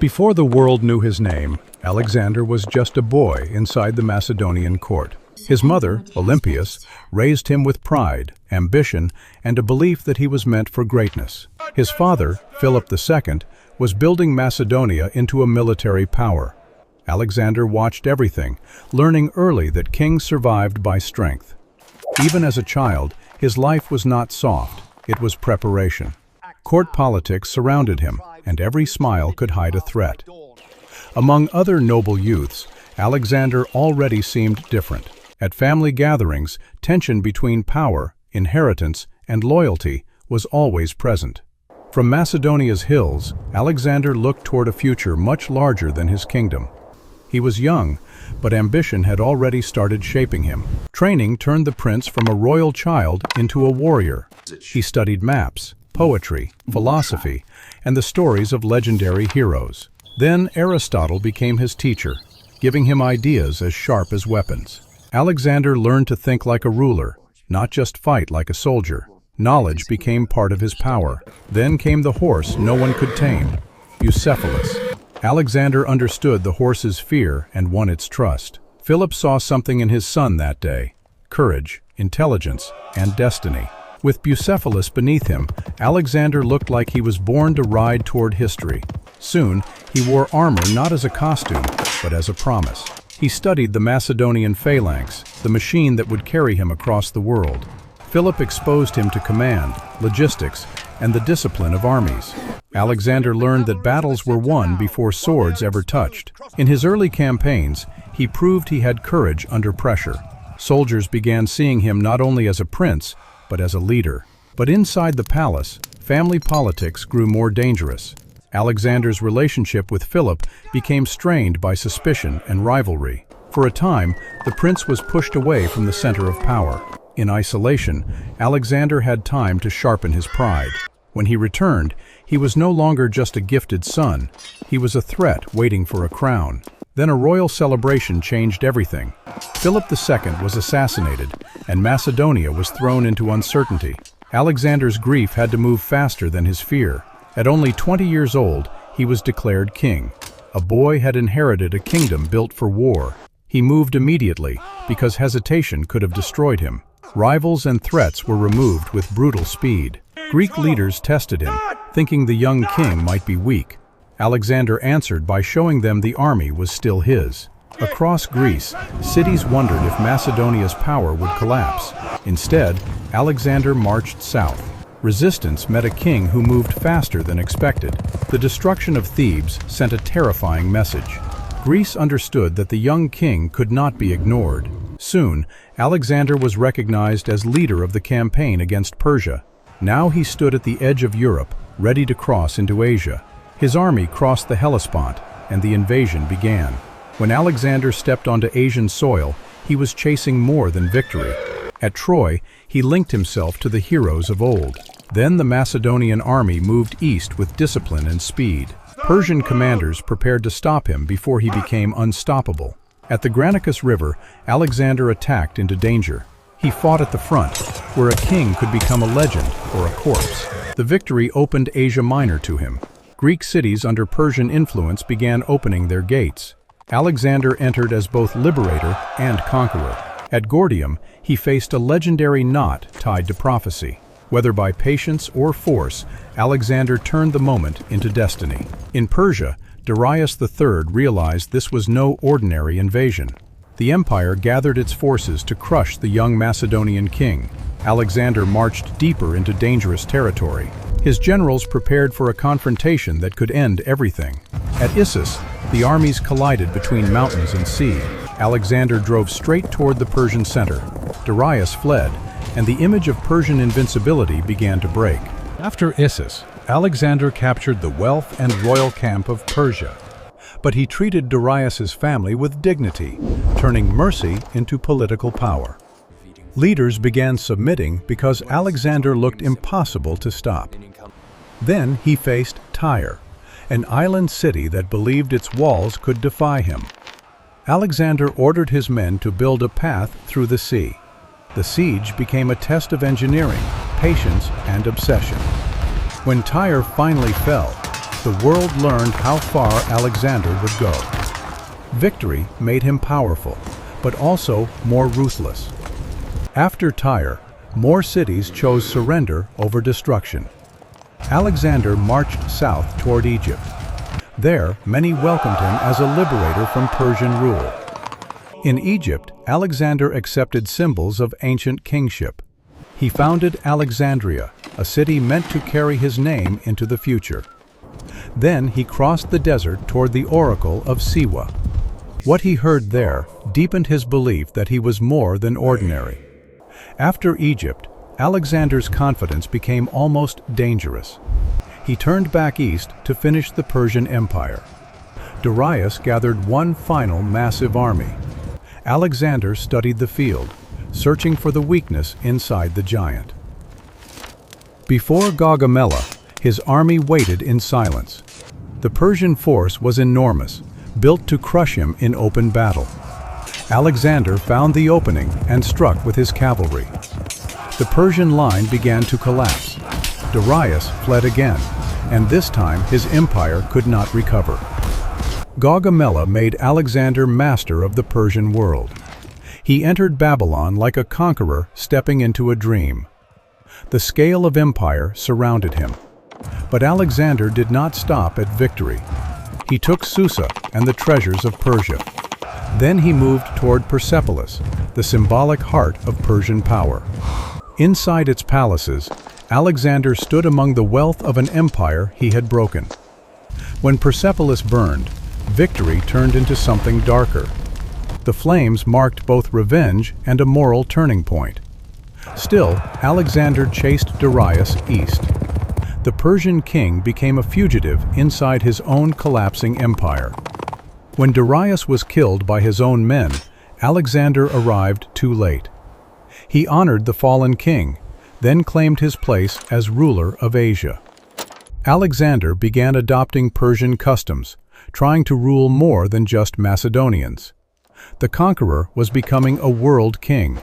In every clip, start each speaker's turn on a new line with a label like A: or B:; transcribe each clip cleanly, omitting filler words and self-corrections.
A: before the world knew his name, Alexander was just a boy inside the Macedonian court. His mother, Olympias, raised him with pride, ambition, and a belief that he was meant for greatness. His father, Philip II, was building Macedonia into a military power. Alexander watched everything, learning early that kings survived by strength. Even as a child, his life was not soft, it was preparation. Court politics surrounded him, and every smile could hide a threat. Among other noble youths, Alexander already seemed different. At family gatherings, tension between power, inheritance, and loyalty was always present. From Macedonia's hills, Alexander looked toward a future much larger than his kingdom. He was young, but ambition had already started shaping him. Training turned the prince from a royal child into a warrior. He studied maps, poetry, philosophy, and the stories of legendary heroes. Then Aristotle became his teacher, giving him ideas as sharp as weapons. Alexander learned to think like a ruler, not just fight like a soldier. Knowledge became part of his power. Then came the horse no one could tame, Bucephalus. Alexander understood the horse's fear and won its trust. Philip saw something in his son that day: courage, intelligence, and destiny. With Bucephalus beneath him, Alexander looked like he was born to ride toward history. Soon, he wore armor not as a costume, but as a promise. He studied the Macedonian phalanx, the machine that would carry him across the world. Philip exposed him to command, logistics, and the discipline of armies. Alexander learned that battles were won before swords ever touched. In his early campaigns, he proved he had courage under pressure. Soldiers began seeing him not only as a prince, but as a leader. But inside the palace, family politics grew more dangerous. Alexander's relationship with Philip became strained by suspicion and rivalry. For a time, the prince was pushed away from the center of power. In isolation, Alexander had time to sharpen his pride. When he returned, he was no longer just a gifted son. He was a threat waiting for a crown. Then a royal celebration changed everything. Philip II was assassinated, and Macedonia was thrown into uncertainty. Alexander's grief had to move faster than his fear. At only 20 years old, he was declared king. A boy had inherited a kingdom built for war. He moved immediately, because hesitation could have destroyed him. Rivals and threats were removed with brutal speed. Greek leaders tested him, thinking the young king might be weak. Alexander answered by showing them the army was still his. Across Greece, cities wondered if Macedonia's power would collapse. Instead, Alexander marched south. Resistance met a king who moved faster than expected. The destruction of Thebes sent a terrifying message. Greece understood that the young king could not be ignored. Soon, Alexander was recognized as leader of the campaign against Persia. Now he stood at the edge of Europe, ready to cross into Asia. His army crossed the Hellespont, and the invasion began. When Alexander stepped onto Asian soil, he was chasing more than victory. At Troy, he linked himself to the heroes of old. Then the Macedonian army moved east with discipline and speed. Persian commanders prepared to stop him before he became unstoppable. At the Granicus River, Alexander attacked into danger. He fought at the front, where a king could become a legend or a corpse. The victory opened Asia Minor to him. Greek cities under Persian influence began opening their gates. Alexander entered as both liberator and conqueror. At Gordium, he faced a legendary knot tied to prophecy. Whether by patience or force, Alexander turned the moment into destiny. In Persia, Darius III realized this was no ordinary invasion. The empire gathered its forces to crush the young Macedonian king. Alexander marched deeper into dangerous territory. His generals prepared for a confrontation that could end everything. At Issus, the armies collided between mountains and sea. Alexander drove straight toward the Persian center. Darius fled, and the image of Persian invincibility began to break. After Issus, Alexander captured the wealth and royal camp of Persia. But he treated Darius's family with dignity, turning mercy into political power. Leaders began submitting because Alexander looked impossible to stop. Then he faced Tyre, an island city that believed its walls could defy him. Alexander ordered his men to build a path through the sea. The siege became a test of engineering, patience, and obsession. When Tyre finally fell, the world learned how far Alexander would go. Victory made him powerful, but also more ruthless. After Tyre, more cities chose surrender over destruction. Alexander marched south toward Egypt. There, many welcomed him as a liberator from Persian rule. In Egypt, Alexander accepted symbols of ancient kingship. He founded Alexandria, a city meant to carry his name into the future. Then he crossed the desert toward the oracle of Siwa. What he heard there deepened his belief that he was more than ordinary. After Egypt, Alexander's confidence became almost dangerous. He turned back east to finish the Persian Empire. Darius gathered one final massive army. Alexander studied the field, searching for the weakness inside the giant. Before Gaugamela, his army waited in silence. The Persian force was enormous, built to crush him in open battle. Alexander found the opening and struck with his cavalry. The Persian line began to collapse. Darius fled again, and this time his empire could not recover. Gaugamela made Alexander master of the Persian world. He entered Babylon like a conqueror stepping into a dream. The scale of empire surrounded him. But Alexander did not stop at victory. He took Susa and the treasures of Persia. Then he moved toward Persepolis, the symbolic heart of Persian power. Inside its palaces, Alexander stood among the wealth of an empire he had broken. When Persepolis burned, victory turned into something darker. The flames marked both revenge and a moral turning point. Still, Alexander chased Darius east. The Persian king became a fugitive inside his own collapsing empire. When Darius was killed by his own men, Alexander arrived too late. He honored the fallen king, then claimed his place as ruler of Asia. Alexander began adopting Persian customs, trying to rule more than just Macedonians. The conqueror was becoming a world king.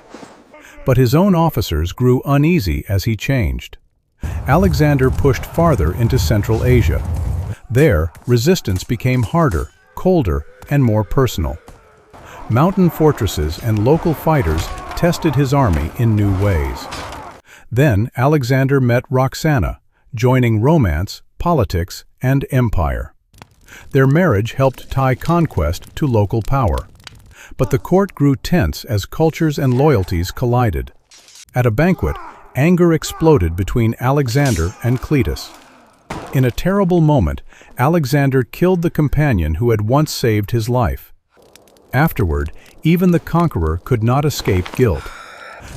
A: But his own officers grew uneasy as he changed. Alexander pushed farther into Central Asia. There, resistance became harder, colder, and more personal. Mountain fortresses and local fighters tested his army in new ways. Then Alexander met Roxana, joining romance, politics, and empire. Their marriage helped tie conquest to local power. But the court grew tense as cultures and loyalties collided. At a banquet, anger exploded between Alexander and Cletus. In a terrible moment, Alexander killed the companion who had once saved his life. Afterward, even the conqueror could not escape guilt.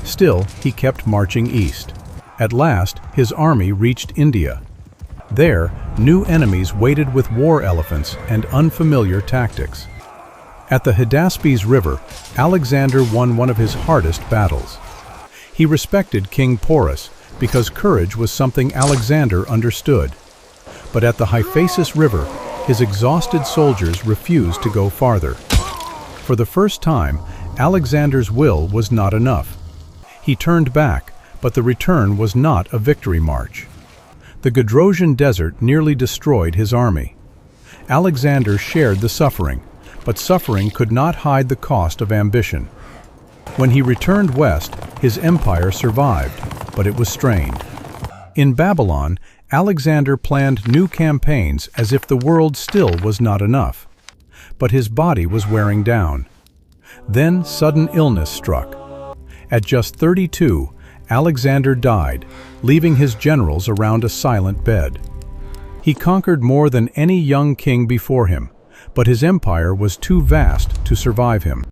A: Still, he kept marching east. At last, his army reached India. There, new enemies waited with war elephants and unfamiliar tactics. At the Hydaspes River, Alexander won one of his hardest battles. He respected King Porus because courage was something Alexander understood. But at the Hyphasis River, his exhausted soldiers refused to go farther. For the first time, Alexander's will was not enough. He turned back, but the return was not a victory march. The Gedrosian desert nearly destroyed his army. Alexander shared the suffering, but suffering could not hide the cost of ambition. When he returned west, his empire survived, but it was strained. In Babylon, Alexander planned new campaigns as if the world still was not enough. But his body was wearing down. Then sudden illness struck. At just 32, Alexander died, leaving his generals around a silent bed. He conquered more than any young king before him, but his empire was too vast to survive him.